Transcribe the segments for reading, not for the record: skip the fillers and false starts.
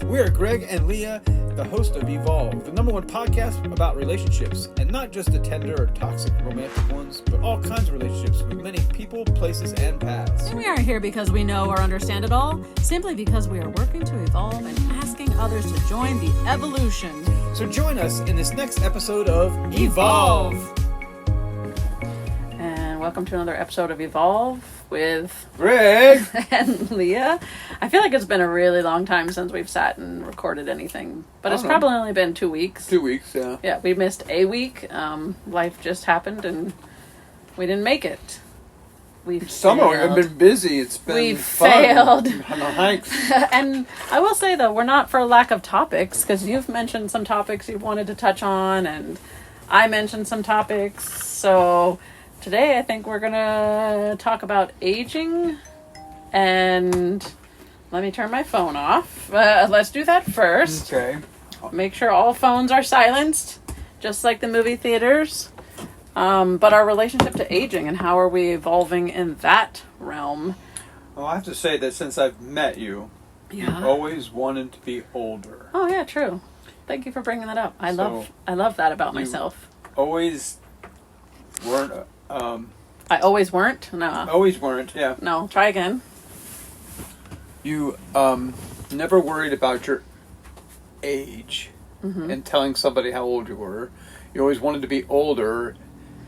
We are Greg and Leah, the host of Evolve, the #1 podcast about relationships, and not just the tender or toxic romantic ones, but all kinds of relationships with many people, places, and paths. And we aren't here because we know or understand it all, simply because we are working to evolve and asking others to join the evolution. So join us in this next episode of Evolve. And welcome to another episode of Evolve with Greg and Leah. I feel like it's been a really long time since we've sat and recorded anything, but it's probably only been 2 weeks. 2 weeks, yeah. Yeah, we missed a week. Life just happened and we didn't make it. Summer, we've been busy. It's been we fun. failed. On the hikes. And I will say, though, we're not for lack of topics, because you've mentioned some topics you wanted to touch on, and I mentioned some topics. So today I think we're going to talk about aging, and let me turn my phone off. Let's do that first. Okay. Make sure all phones are silenced, just like the movie theaters. But our relationship to aging and how are we evolving in that realm? Well, I have to say that since I've met you, you've always wanted to be older. Oh yeah, true. Thank you for bringing that up. I love that about myself. Always weren't. I always weren't. No. Always weren't. Yeah. No. Try again. You never worried about your age and telling somebody how old you were. You always wanted to be older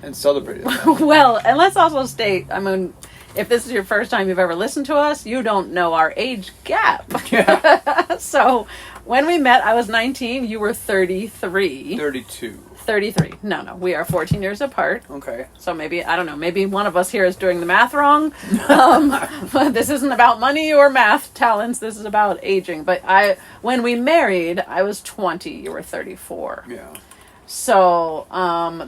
and celebrated that. Well, and let's also state, I mean, if this is your first time you've ever listened to us, you don't know our age gap. Yeah. So when we met, I was 19. You were 33. 32. 33. No. We are 14 years apart. Okay. So maybe, I don't know, maybe one of us here is doing the math wrong. This isn't about money or math talents. This is about aging. But when we married, I was 20. You were 34. Yeah. So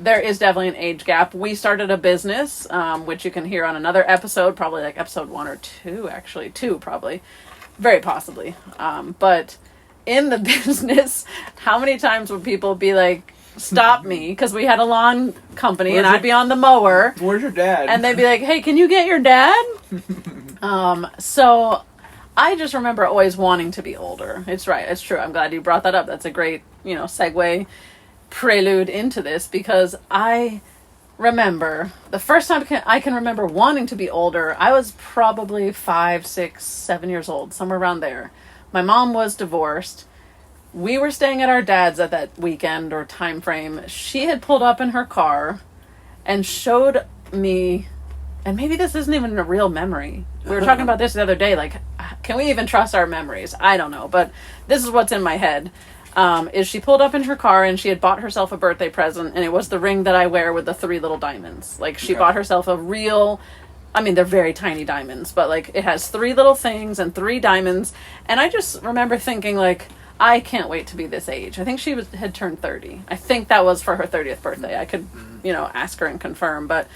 there is definitely an age gap. We started a business, which you can hear on another episode, probably like episode 1 or 2, actually. 2, probably. Very possibly. But in the business, how many times would people be like, stop me, because we had a lawn company and I'd be on the mower. Where's your dad? And they'd be like, hey, can you get your dad? So I just remember always wanting to be older. It's right. It's true. I'm glad you brought that up. That's a great, segue prelude into this, because I remember the first time I can remember wanting to be older. I was probably 5, 6, 7 years old, somewhere around there. My mom was divorced. We were staying at our dad's at that weekend or time frame. She had pulled up in her car and showed me, and maybe this isn't even a real memory. We were talking about this the other day, like, can we even trust our memories? I don't know, but this is what's in my head. Is she pulled up in her car and she had bought herself a birthday present, and it was the ring that I wear with the 3 little diamonds. Like, she bought herself a real, they're very tiny diamonds, but like, it has 3 little things and 3 diamonds. And I just remember thinking, like, I can't wait to be this age. I think she had turned 30. I think that was for her 30th birthday. I could, ask her and confirm, but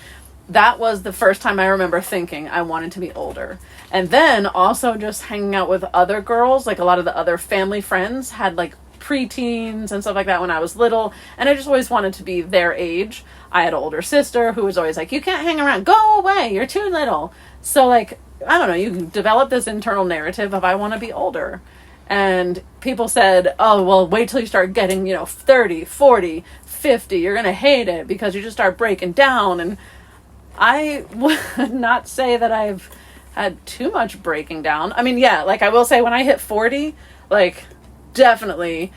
that was the first time I remember thinking I wanted to be older. And then also just hanging out with other girls, like a lot of the other family friends had like preteens and stuff like that when I was little, and I just always wanted to be their age. I had an older sister who was always like, you can't hang around, go away, you're too little. So like, I don't know, you develop this internal narrative of I want to be older. And people said, oh, well, wait till you start getting, 30, 40, 50, you're going to hate it because you just start breaking down. And I would not say that I've had too much breaking down. Like I will say when I hit 40, like, definitely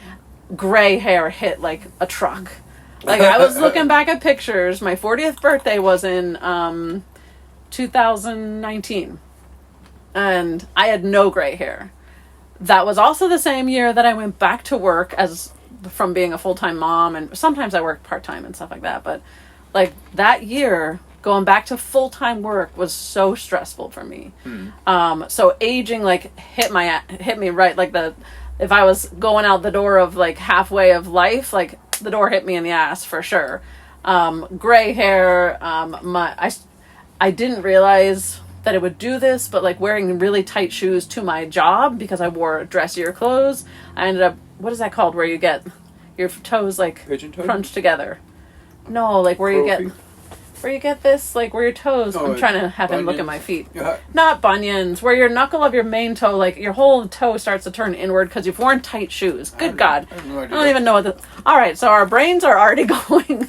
gray hair hit like a truck. Like, I was looking back at pictures. My 40th birthday was in 2019, and I had no gray hair. That was also the same year that I went back to work from being a full-time mom, and sometimes I worked part-time and stuff like that. But like that year, going back to full-time work was so stressful for me. So aging like hit me right, like if I was going out the door of like halfway of life, like the door hit me in the ass for sure. Gray hair. I didn't realize that it would do this, but like wearing really tight shoes to my job because I wore dressier clothes, I ended up, what is that called, where you get your toes like pigeon-toed? crunched together? No, like where you get where you get this, like, where your toes, Oh, I'm trying to have him look at bunions. my feet. Yeah. Not bunions, where your knuckle of your main toe, like, your whole toe starts to turn inward because you've worn tight shoes. Good God. I have no I idea. don't even know what the... All right, so our brains are already going.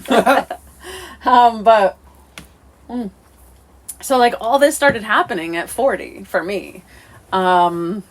So, like, all this started happening at 40 for me. And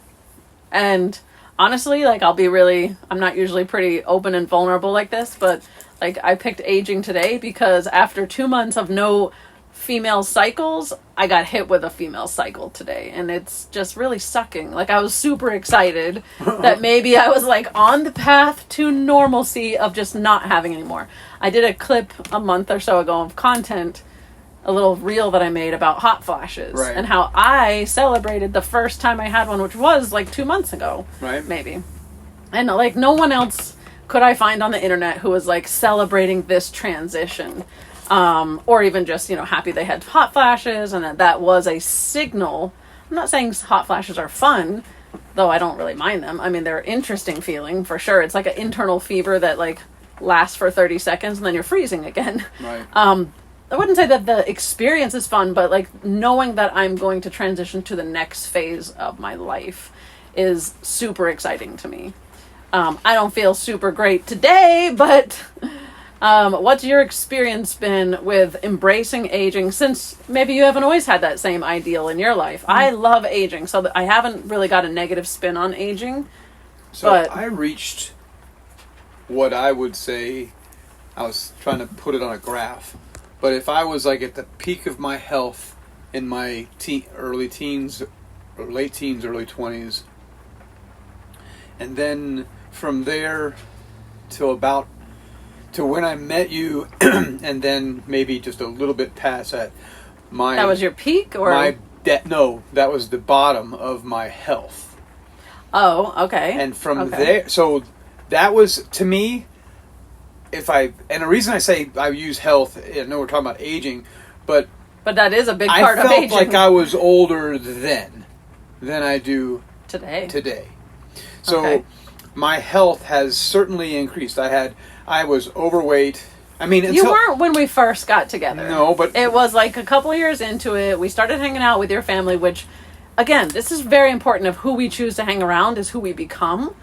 honestly, like, I'm not usually pretty open and vulnerable like this, but, like, I picked aging today because after 2 months of no female cycles, I got hit with a female cycle today, and it's just really sucking. Like, I was super excited that maybe I was, like, on the path to normalcy of just not having any more. I did a clip a month or so ago of content, a little reel that I made about hot flashes, Right. and how I celebrated the first time I had one, which was like 2 months ago, Right. maybe. And like no one else could I find on the internet who was like celebrating this transition, or even just, happy they had hot flashes and that was a signal. I'm not saying hot flashes are fun, though I don't really mind them. I mean, they're an interesting feeling for sure. It's like an internal fever that like lasts for 30 seconds and then you're freezing again. Right. I wouldn't say that the experience is fun, but like knowing that I'm going to transition to the next phase of my life is super exciting to me. I don't feel super great today, but what's your experience been with embracing aging, since maybe you haven't always had that same ideal in your life? I love aging, so I haven't really got a negative spin on aging. So But- I reached what I would say, I was trying to put it on a graph, but if I was like at the peak of my health in my early teens, or late teens, early 20s, and then from there to when I met you, and then maybe just a little bit past that, That was your peak, or? no, that was the bottom of my health. Oh, okay. And from Okay. there, so that was, to me, and the reason I say I use health, I know we're talking about aging, but But that is a big I part of felt aging. like I was older then than I do today. So Okay. my health has certainly increased. I was overweight. I mean, You until, weren't when we first got together. No, but- it was like a couple of years into it. We started hanging out with your family, which, again, this is very important. Of who we choose to hang around is who we become.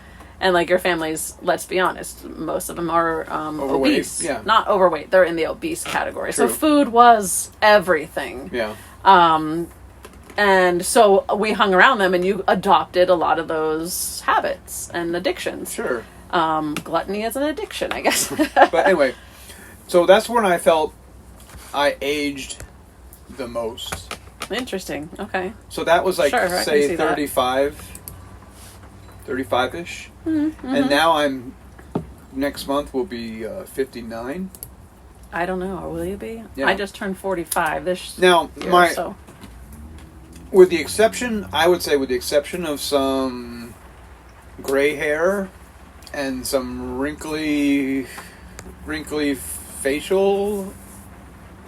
And like your family's, let's be honest, most of them are Overweight, obese. yeah. Not overweight; they're in the obese category. So True. food was everything. Yeah. And so we hung around them, and you adopted a lot of those habits and addictions. Sure. Gluttony is an addiction, I guess. But anyway, so that's when I felt I aged the most. Interesting. Okay. So that was like, Sure, I can say, see that. 35-ish. Mm-hmm. And now next month will be 59. I don't know. Or will you be? Yeah. I just turned 45 this Now, year, so. with the exception of some gray hair and some wrinkly facial,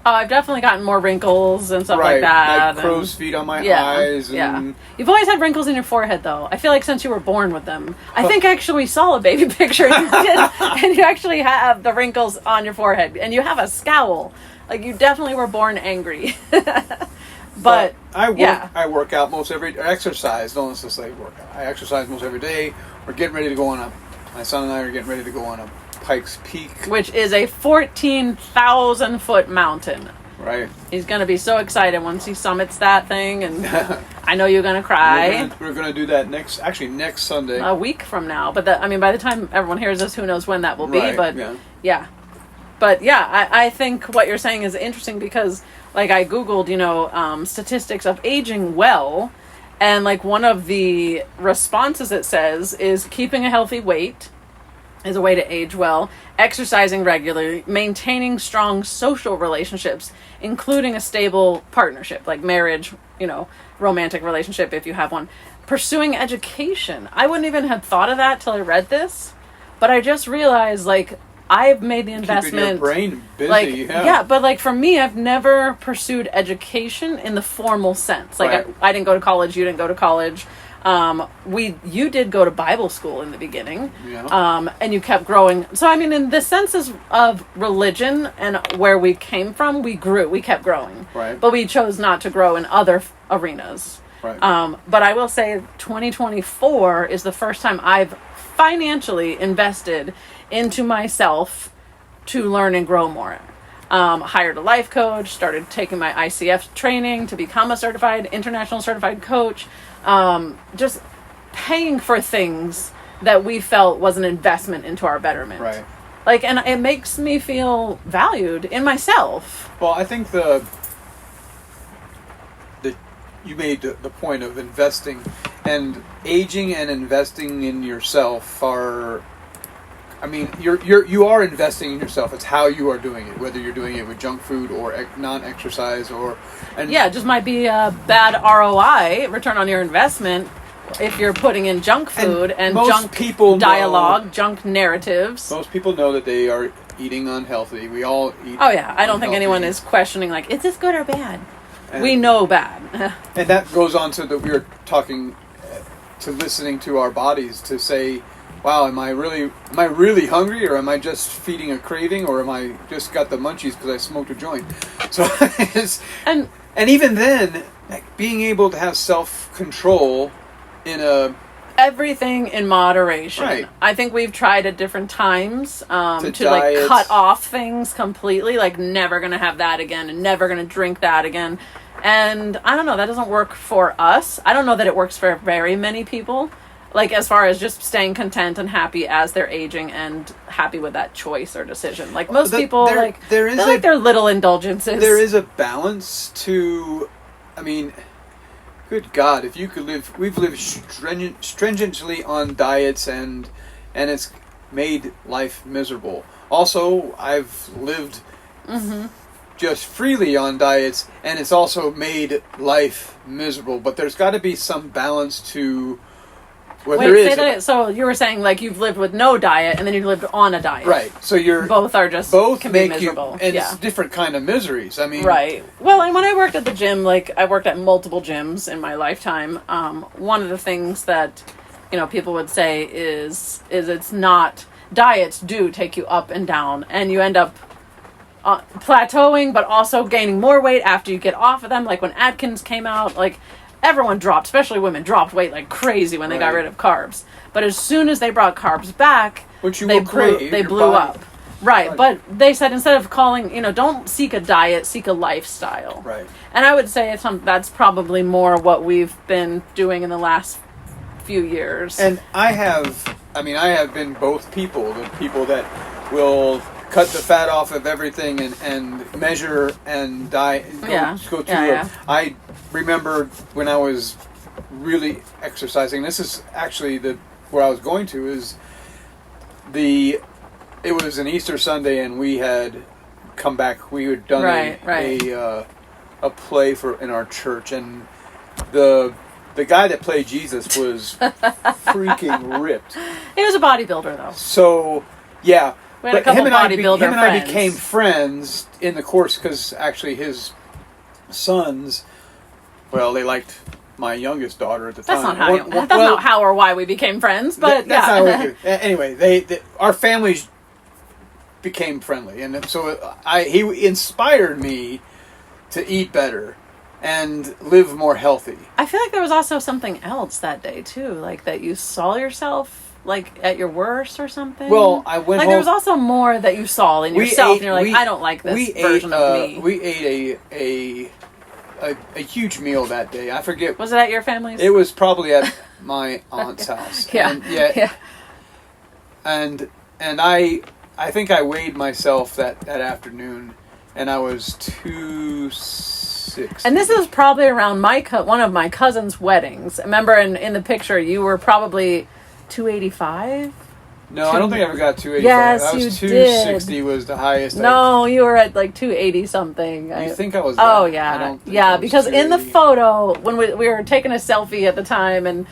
Oh, I've definitely gotten more wrinkles and stuff right, like that. like crow's and- feet on my yeah, eyes, yeah. and You've always had wrinkles in your forehead, though. I feel like since you were born with them. I think actually we saw a baby picture you did, and you actually have the wrinkles on your forehead, and you have a scowl. Like, you definitely were born angry. But I work. yeah. I work out most every exercise. Don't necessarily work out. I exercise most every day. We're getting ready to go on my son and I are getting ready to go on a Pikes Peak. which is a 14,000 foot mountain. Right. He's going to be so excited once he summits that thing, and I know you're going to cry. We're gonna do that next Sunday. A week from now. But by the time everyone hears this, who knows when that will be. Right, But yeah. yeah. But yeah, I think what you're saying is interesting because, like, I Googled, statistics of aging well. And, like, one of the responses it says is keeping a healthy weight is a way to age well, exercising regularly, maintaining strong social relationships, including a stable partnership, like marriage, romantic relationship if you have one, pursuing education. I wouldn't even have thought of that till I read this, but I just realized, like, I've made the investment. Keeping your brain busy. Like, yeah. but like for me, I've never pursued education in the formal sense. Like, Right. I didn't go to college. You didn't go to college. You did go to Bible school in the beginning, Yeah. and you kept growing. So I mean, in the senses of religion and where we came from, we kept growing. Right. But we chose not to grow in other arenas. Right. But I will say 2024 is the first time I've financially invested into myself to learn and grow more. Hired a life coach, started taking my ICF training to become a international certified coach. Just paying for things that we felt was an investment into our betterment. Right. Like, and it makes me feel valued in myself. Well, I think you made the point of investing, and aging and investing in yourself are. I mean, you are investing in yourself. It's how you are doing it, whether you're doing it with junk food or non-exercise and Yeah, it just might be a bad ROI, return on your investment, if you're putting in junk food and most junk people dialogue, junk narratives. Most people know that they are eating unhealthy. We all eat. Oh yeah, I don't think unhealthy. anyone is questioning like, is this good or bad? And- We know bad. And that goes on to we were talking to listening to our bodies to say, wow, am I really hungry, or am I just feeding a craving, or am I just got the munchies because I smoked a joint? So and even then, like, being able to have self-control in everything in moderation. Right. I think we've tried at different times to diet. like cut off things completely, like never gonna have that again and never gonna drink that again. And I don't know, that doesn't work for us. I don't know that it works for very many people. Like, as far as just staying content and happy as they're aging and happy with that choice or decision. Like, most people, there is like their little indulgences. There is a balance to, I mean, good God, if you could live, we've lived stringently on diets and it's made life miserable. Also, I've lived just freely on diets and it's also made life miserable. But there's got to be some balance to... Well, Wait, say that. So you were saying like you've lived with no diet and then you lived on a diet, right? So you're both can be make miserable, you, and it's different kind of miseries. I mean, right. Well, and when I worked at the gym, like I worked at multiple gyms in my lifetime. One of the things that people would say is it's not, diets do take you up and down, and you end up plateauing, but also gaining more weight after you get off of them. Like when Atkins came out, like. Everyone dropped, especially women, dropped weight like crazy when they got rid of carbs. But as soon as they brought carbs back, they blew up. Right, but they said instead of calling, don't seek a diet, seek a lifestyle. Right. And I would say that's probably more what we've been doing in the last few years. And I have been both people, the people that will cut the fat off of everything and measure and diet. I remember when I was really exercising. This is actually where I was going to is it was an Easter Sunday and we had come back. We had done a play in our church, and the guy that played Jesus was freaking ripped. He was a bodybuilder though. So yeah. We had a couple bodybuilder friends. Him and I became friends in the course because actually his sons, well, they liked my youngest daughter at the time. That's not how or why we became friends, but that's not what we do. Anyway, our families became friendly, and so he inspired me to eat better and live more healthy. I feel like there was also something else that day too, like that you saw yourself like at your worst or something. Well, I went home. There was also more that you saw in yourself, and you're like, I don't like this version of me. We ate a huge meal that day. I forget. Was it at your family's? It was probably at my aunt's house. Yeah. And I think I weighed myself that afternoon, and I was 260. And this is probably around one of my cousin's weddings. Remember, in the picture, you were probably 285. No, I don't think I ever got 285. Yes, I was you 260 did. Was the highest. No, you were at like 280 something. You think I was? Oh yeah, because in the photo when we were taking a selfie at the time, and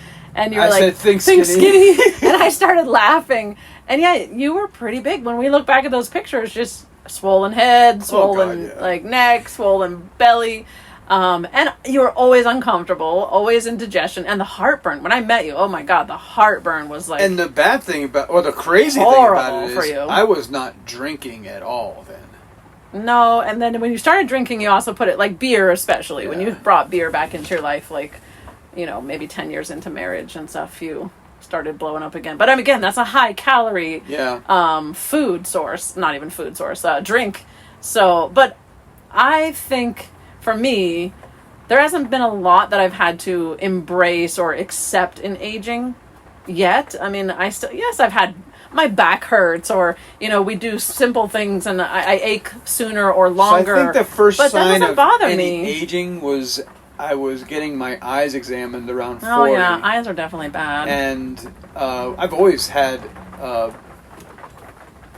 you were like, "Think skinny," and I started laughing. And yeah, you were pretty big when we look back at those pictures. Just swollen head, swollen like neck, swollen belly. And you were always uncomfortable, always indigestion, and the heartburn. When I met you, oh my God, the heartburn was like... And the bad thing about, or the crazy thing about it for is, you. I was not drinking at all then. No, and then when you started drinking, you also put it, like beer especially, when you brought beer back into your life, like, you know, maybe 10 years into marriage and stuff, you started blowing up again. But again, that's a high calorie food source, not even food source, drink. So, but I think for me, there hasn't been a lot that I've had to embrace or accept in aging yet. I mean, I've had my back hurts, or, you know, we do simple things and I ache sooner or longer. So I think the first sign of any aging was I was getting my eyes examined around 40. Oh yeah, eyes are definitely bad. And I've always had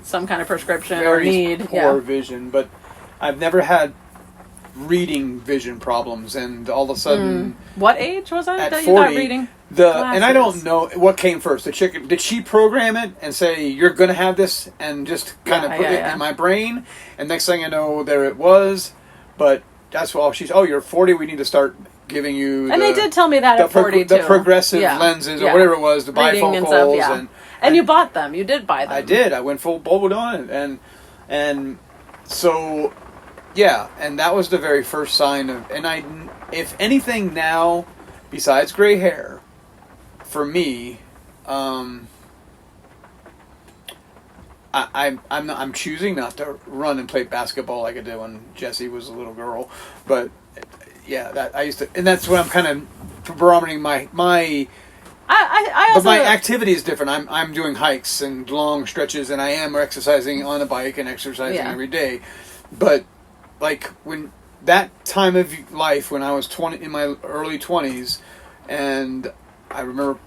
some kind of prescription or very need. poor vision, but I've never had reading vision problems. And all of a sudden, what age was I at that 40, you got reading? And I don't know what came first. The chicken, did she program it and say you're going to have this, and just kind of put it in my brain? And next thing I know, there it was. But that's all she's. Oh, you're 40. We need to start giving you. And they did tell me that at 40 too. The progressive lenses or whatever it was, the bifocals, and stuff, and you bought them. You did buy them. I did. I went full bold on it, and so yeah, and that was the very first sign of. And if anything now, besides gray hair, for me, I'm choosing not to run and play basketball like I did when Jessie was a little girl, but yeah, that I used to, and that's what I'm kind of barometering my. I also, but my activity is different. I'm doing hikes and long stretches, and I am exercising on a bike and exercising every day. But like when that time of life when I was 20 in my early 20s, and I remember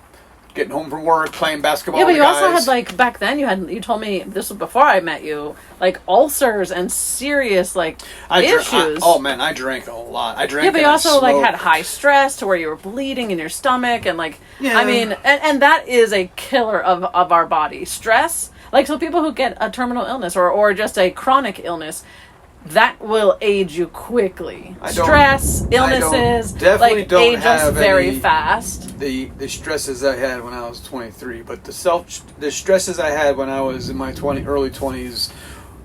getting home from work, playing basketball. Yeah, but with you the also guys. had, like, back then you told me, this was before I met you, like ulcers and serious, like, issues. Oh man, I drank a lot. I drank. Yeah, but you also, like, smoked. had high stress to where you were bleeding in your stomach, and, like, Yeah. I mean, and that is a killer of our body. Stress, like, so people who get a terminal illness or just a chronic illness, that will age you quickly. Stress, illnesses, age us very fast. The stresses I had when I was 23, but the stresses I had when I was in my early 20s,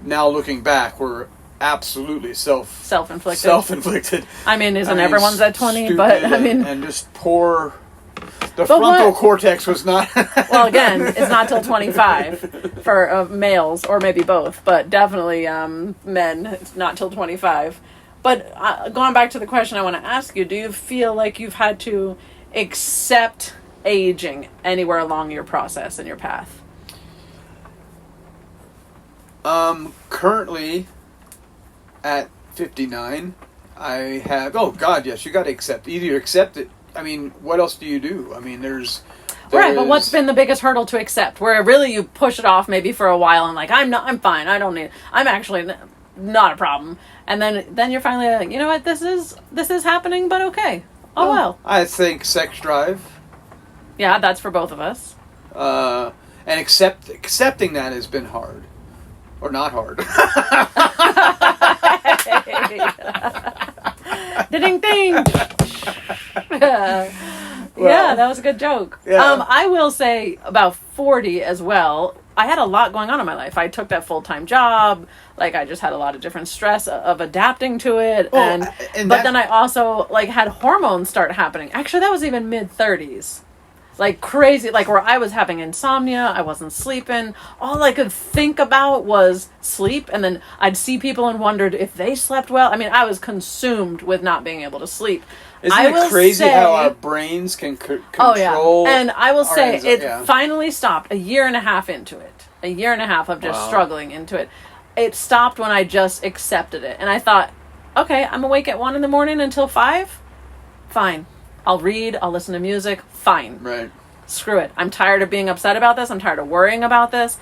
now looking back, were absolutely self-inflicted. I mean, everyone's at 20? But I mean, and just poor. The frontal cortex was not. Well, again, it's not till 25 for males, or maybe both, but definitely men. It's not till 25. But going back to the question I want to ask you, do you feel like you've had to accept aging anywhere along your process and your path? Currently, at 59, I have. Oh God, yes, you got to accept. Either you accept it. I mean, what else do you do? I mean, there's right, but what's been the biggest hurdle to accept? Where really you push it off maybe for a while and like, I'm fine. I don't need. I'm actually not a problem. And then you're finally like, you know what? This is happening, but okay. Oh well. I think sex drive. Yeah, that's for both of us. And accepting that has been hard, or not hard. Ding ding. Yeah, that was a good joke. Yeah. I will say about 40 as well. I had a lot going on in my life. I took that full-time job. Like, I just had a lot of different stress of adapting to it. But then I also, like, had hormones start happening. Actually, that was even mid-30s. Like, crazy. Like, where I was having insomnia. I wasn't sleeping. All I could think about was sleep. And then I'd see people and wondered if they slept well. I mean, I was consumed with not being able to sleep. Isn't it crazy how our brains can control? Oh, yeah. And I will say, it finally stopped a year and a half into it. A year and a half of just struggling into it. It stopped when I just accepted it. And I thought, okay, I'm awake at 1 a.m. until 5? Fine. I'll read, I'll listen to music, fine. Right. Screw it. I'm tired of being upset about this. I'm tired of worrying about this.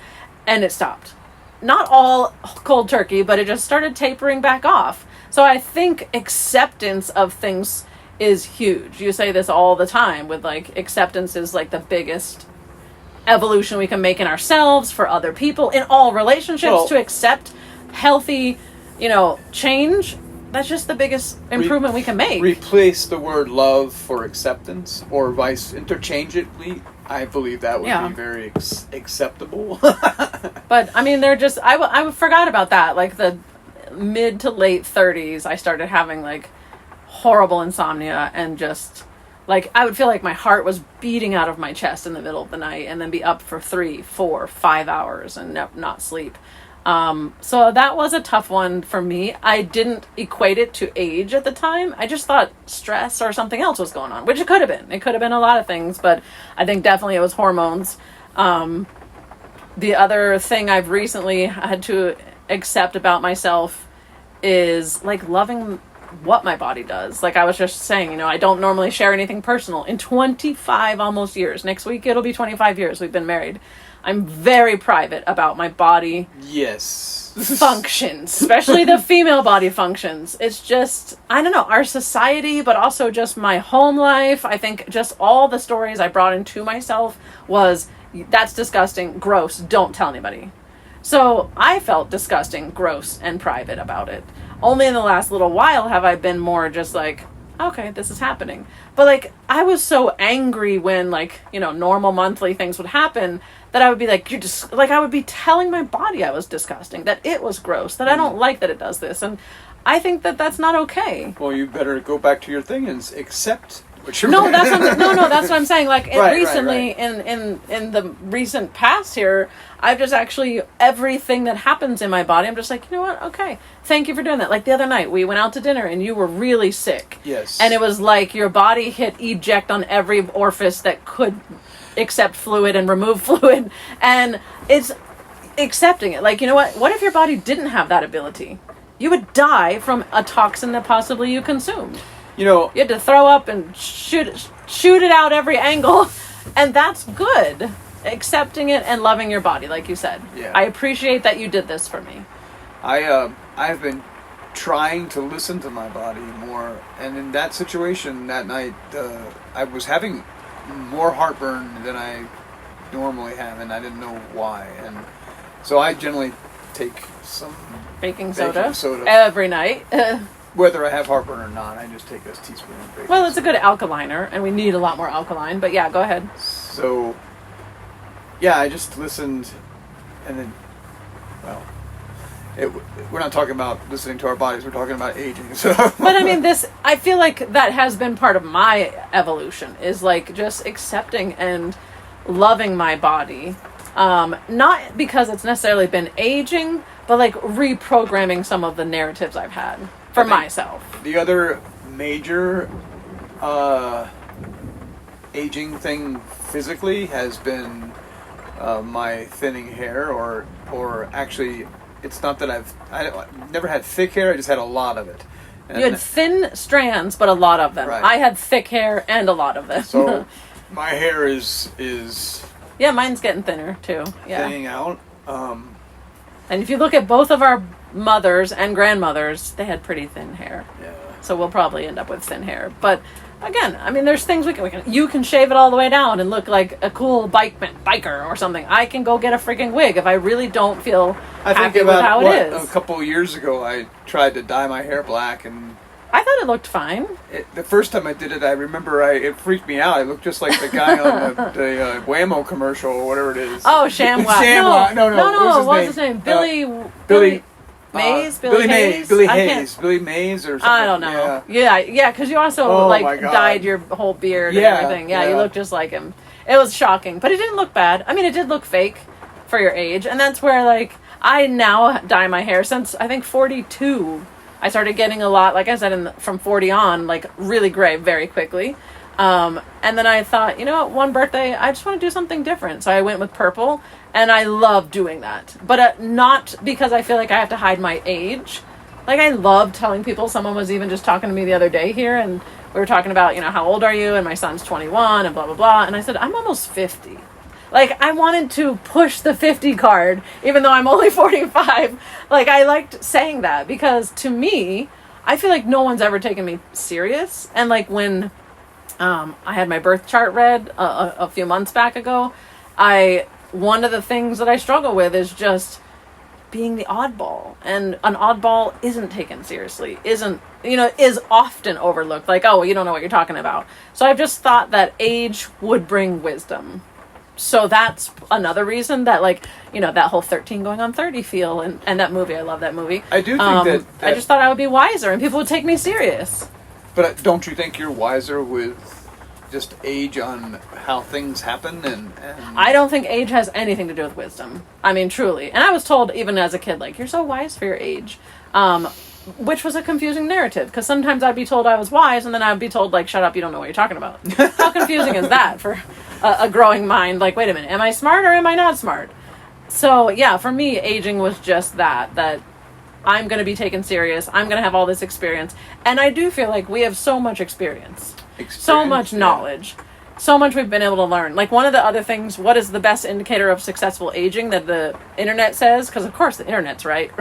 And it stopped. Not all cold turkey, but it just started tapering back off. So I think acceptance of things is huge. You say this all the time with, like, acceptance is like the biggest evolution we can make in ourselves, for other people, in all relationships. To accept healthy, change that's just the biggest improvement we can make. Replace the word love for acceptance, or vice interchangeably. I believe that would be very acceptable. But I mean, they're just, I forgot about that. Like the mid to late 30s, I started having like horrible insomnia, and just like I would feel like my heart was beating out of my chest in the middle of the night, and then be up for 3, 4, 5 hours and not sleep. So that was a tough one for me. I didn't equate it to age at the time. I just thought stress or something else was going on, which it could have been. It could have been a lot of things, but I think definitely it was hormones. The other thing I've recently had to accept about myself is like loving what my body does. Like I was just saying, I don't normally share anything personal. In 25 almost years, next week it'll be 25 years we've been married, I'm very private about my body. Yes. Functions, especially the female body functions. It's just, I don't know, our society, but also just my home life. I think just all the stories I brought into myself was, that's disgusting, gross, don't tell anybody. So I felt disgusting, gross, and private about it. Only in the last little while have I been more just like, okay, this is happening. But like, I was so angry when like, normal monthly things would happen, that I would be like, I would be telling my body I was disgusting, that it was gross, that I don't like that it does this. And I think that that's not okay. Well, you better go back to your thing and accept what you're that's what I'm saying. Like recently, right. in the recent past here, I've just actually, everything that happens in my body, I'm just like, you know what? Okay. Thank you for doing that. Like the other night, we went out to dinner and you were really sick. Yes. And it was like your body hit eject on every orifice that could accept fluid and remove fluid. And it's accepting it. Like, you know what? What if your body didn't have that ability? You would die from a toxin that possibly you consumed. You had to throw up and shoot it out every angle. And that's good. Accepting it and loving your body, like you said. Yeah. I appreciate that you did this for me. I've been trying to listen to my body more, and in that situation that night, I was having more heartburn than I normally have, and I didn't know why. And so I generally take some baking soda every night. Whether I have heartburn or not, I just take a teaspoon of baking Well, it's a good alkaliner, and we need a lot more alkaline. But yeah, go ahead. So, yeah, I just listened, and then, well, we're not talking about listening to our bodies. We're talking about aging. So, but I mean, I feel like that has been part of my evolution, is like just accepting and loving my body. Not because it's necessarily been aging, but like reprogramming some of the narratives I've had for myself. The other major aging thing physically has been my thinning hair, or actually, it's not that I've never had thick hair. I just had a lot of it. And you had thin strands, but a lot of them. Right. I had thick hair and a lot of them. So my hair is yeah, mine's getting thinner too. Yeah, thinning out. And if you look at both of our mothers and grandmothers, they had pretty thin hair. Yeah. So we'll probably end up with thin hair. But again, I mean, there's things you can shave it all the way down and look like a cool biker or something. I can go get a freaking wig if I really don't feel happy with how it is. A couple of years ago, I tried to dye my hair black, and I thought it looked fine. The first time I did it, I remember it freaked me out. I looked just like the guy on the Whammo commercial or whatever it is. Oh, ShamWow. ShamWow. No. What was his name? Billy Mays? Billy Mays. Billy Mays or something. I don't know. Yeah, because you also dyed your whole beard and everything. Yeah, you look just like him. It was shocking, but it didn't look bad. I mean, it did look fake for your age, and that's where like I now dye my hair since I think 42. I started getting a lot, like I said, from 40 on, like really gray very quickly. And then I thought, you know what, one birthday, I just want to do something different. So I went with purple, and I love doing that. But not because I feel like I have to hide my age. Like, I love telling people. Someone was even just talking to me the other day here, and we were talking about, how old are you? And my son's 21, and blah, blah, blah. And I said, I'm almost 50. Like, I wanted to push the 50 card, even though I'm only 45. Like, I liked saying that, because to me, I feel like no one's ever taken me serious. And, like, when I had my birth chart read a few months back ago, one of the things that I struggle with is just being the oddball, and an oddball isn't taken seriously, is often overlooked, like, oh, well, you don't know what you're talking about. So I've just thought that age would bring wisdom. So that's another reason that, like, that whole 13 going on 30 feel, and that movie, I love that movie. I do think that I just thought I would be wiser and people would take me serious. But don't you think you're wiser with just age on how things happen? And I don't think age has anything to do with wisdom. I mean, truly. And I was told, even as a kid, like, you're so wise for your age. Which was a confusing narrative, because sometimes I'd be told I was wise, and then I'd be told, like, shut up, you don't know what you're talking about. How confusing is that for a growing mind? Like, wait a minute, am I smart or am I not smart? So, yeah, for me, aging was just that I'm going to be taken serious, I'm going to have all this experience, and I do feel like we have so much experience so much knowledge, so much we've been able to learn. Like, one of the other things, what is the best indicator of successful aging that the internet says, because of course the internet's right,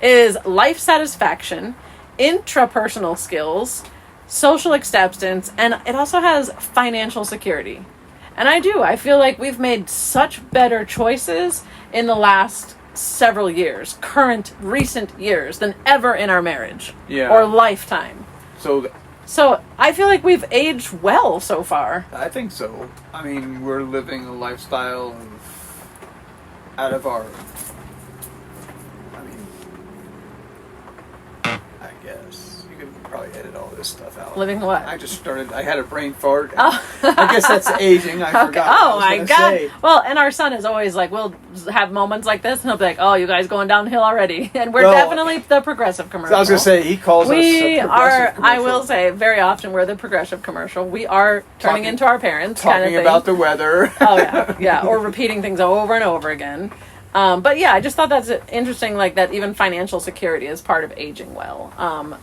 is life satisfaction, intrapersonal skills, social acceptance, and it also has financial security. And I feel like we've made such better choices in the last several years, recent years, than ever in our marriage or lifetime. So I feel like we've aged well so far. I think so. I mean, we're living a lifestyle out of our... I guess. You can probably edit all this stuff out. Living what? I had a brain fart. I guess that's aging. I forgot. Oh my God. Well, and our son is always like, we'll have moments like this, and he'll be like, oh, you guys going downhill already. And we're definitely the progressive commercial. I was going to say, he calls us a progressive commercial. I will say, very often, we're the progressive commercial. We are turning into our parents, talking kind of thing. about the weather. Oh, yeah. Yeah. Or repeating things over and over again. But yeah, I just thought that's interesting, like, that even financial security is part of aging well.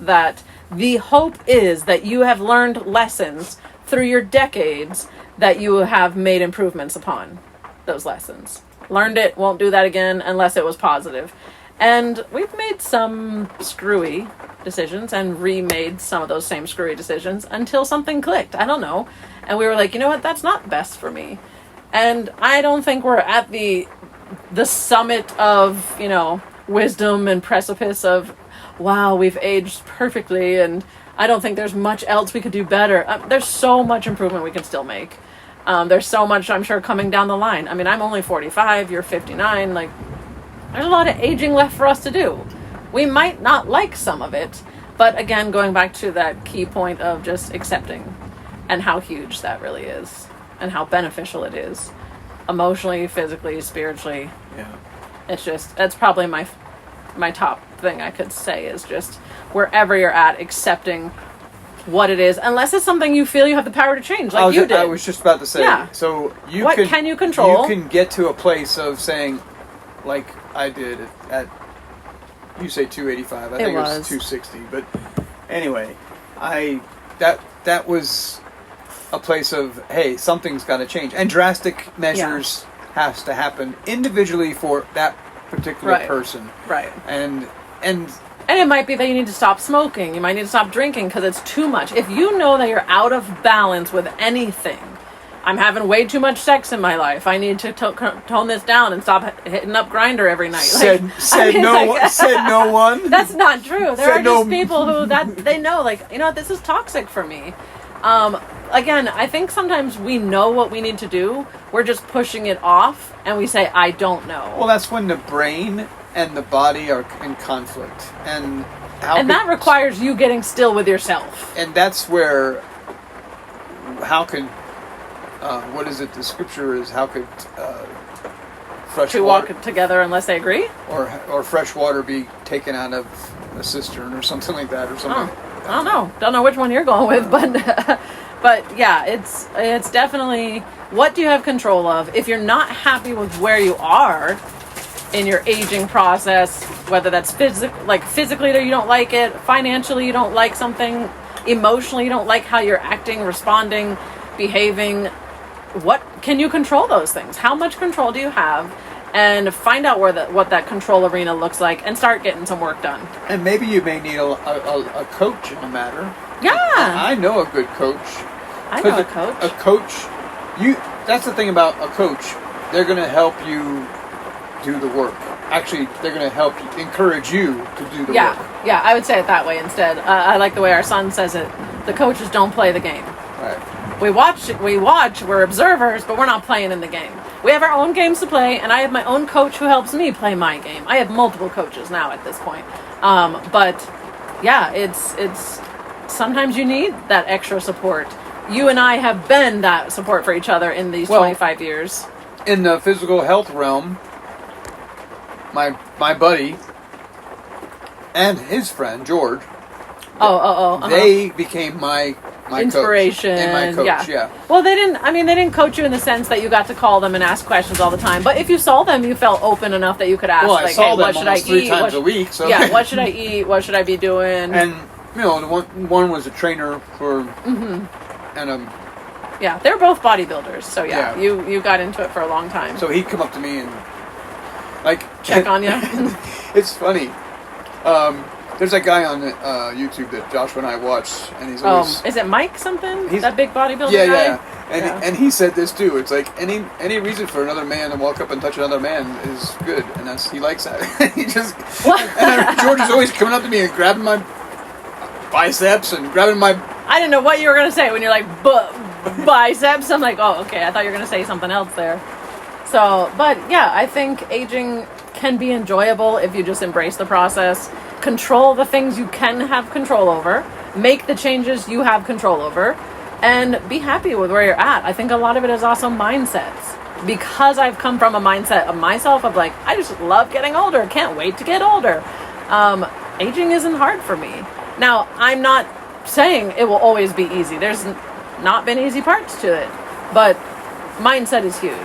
That the hope is that you have learned lessons through your decades that you have made improvements upon those lessons. Learned it, won't do that again unless it was positive. And we've made some screwy decisions and remade some of those same screwy decisions until something clicked. I don't know. And we were like, you know what, that's not best for me. And I don't think we're at the summit of, wisdom and precipice of, wow, we've aged perfectly, and I don't think there's much else we could do better. There's so much improvement we can still make. There's so much, I'm sure, coming down the line. I mean, I'm only 45, you're 59, like, there's a lot of aging left for us to do. We might not like some of it, but again, going back to that key point of just accepting and how huge that really is and how beneficial it is. Emotionally, physically, spiritually. Yeah. That's probably my top thing I could say is just wherever you're at, accepting what it is, unless it's something you feel you have the power to change, like you did. I was just about to say, so what can you control? You can get to a place of saying, like I did at you say 285, I think it was 260, but anyway, that was a place of, hey, something's got to change, and drastic measures has to happen individually for that particular person, right? And it might be that you need to stop smoking, you might need to stop drinking because it's too much. If you know that you're out of balance with anything, I'm having way too much sex in my life, I need to tone this down and stop hitting up Grindr every night. Said no one. That's not true. There are just people who they know, like, this is toxic for me. Again, I think sometimes we know what we need to do. We're just pushing it off, and we say, I don't know. Well, that's when the brain and the body are in conflict. And that requires you getting still with yourself. And that's where, how could, what is it, the scripture is, how could fresh two water... walk together unless they agree? Or fresh water be taken out of a cistern or something like that, or something. I don't know. Don't know which one you're going with, but... But yeah, it's definitely, what do you have control of? If you're not happy with where you are in your aging process, whether that's physically you don't like it, financially you don't like something, emotionally you don't like how you're acting, responding, behaving, what can you control those things? How much control do you have? And find out what that control arena looks like and start getting some work done. And maybe you may need a coach in the matter. Yeah. I know a good coach. I know a coach. A coach, that's the thing about a coach. They're going to help you do the work. actually they're going to help encourage you to do the Yeah, work. yeah, I would say it that way instead. I like the way our son says it. The coaches don't play the game. Right. We watch, we're observers, but we're not playing in the game. We have our own games to play, and I have my own coach who helps me play my game. I have multiple coaches now at this point. But yeah, it's sometimes you need that extra support. You and I have been that support for each other in these 25 years. In the physical health realm, my buddy and his friend George, they became my inspiration coach and my coach. Yeah. Well, they didn't coach you in the sense that you got to call them and ask questions all the time. But if you saw them, you felt open enough that you could ask, Well, I like, saw hey, them what should I almost 3 eat? times a week. So yeah, what should I eat? What should I be doing? And the one was a trainer for, and yeah, they're both bodybuilders. So yeah, Yeah. you got into it for a long time. so he'd come up to me and like Check on you. It's funny. There's that guy on YouTube that Joshua and I watch, and he's always Is it Mike something? He's- That big bodybuilder yeah, guy? yeah. And Yeah. and he said this too. It's like any reason for another man to walk up and touch another man is good, and he likes that. He just What? and George is always coming up to me and grabbing my biceps and grabbing my. I didn't know what you were gonna say when you're like biceps. I'm like, oh, okay. I thought you were gonna say something else there. So, but yeah, I think aging can be enjoyable if you just embrace the process, control the things you can have control over, make the changes you have control over, and be happy with where you're at. I think a lot of it is also mindsets. Because I've come from a mindset of myself of like, I just love getting older, can't wait to get older. Aging isn't hard for me. Now, I'm not saying it will always be easy. There's not been easy parts to it, but mindset is huge.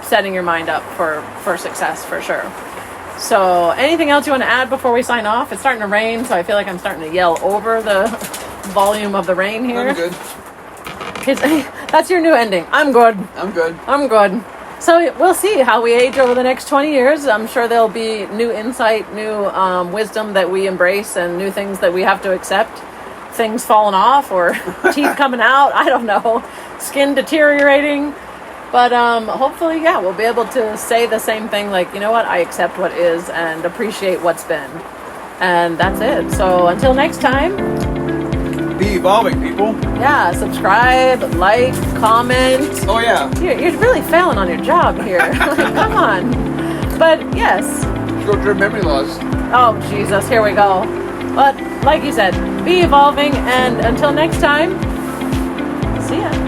Setting your mind up for success for sure. So anything else you want to add before we sign off? It's starting to rain, so I feel like I'm starting to yell over the volume of the rain here. I'm good. That's your new ending. I'm good. I'm good. I'm good. So we'll see how we age over the next 20 years. I'm sure there'll be new insight, new wisdom that we embrace, and new things that we have to accept. Things falling off or teeth coming out. I don't know. Skin deteriorating. But hopefully, yeah, we'll be able to say the same thing, like, you know what, I accept what is and appreciate what's been. And that's it. So until next time, Be evolving, people. yeah, subscribe, like, comment. Oh yeah. You're really failing on your job here. Like, come on. But yes. Short-term memory loss. Oh, Jesus, here we go. But like you said, be evolving. And until next time, see ya.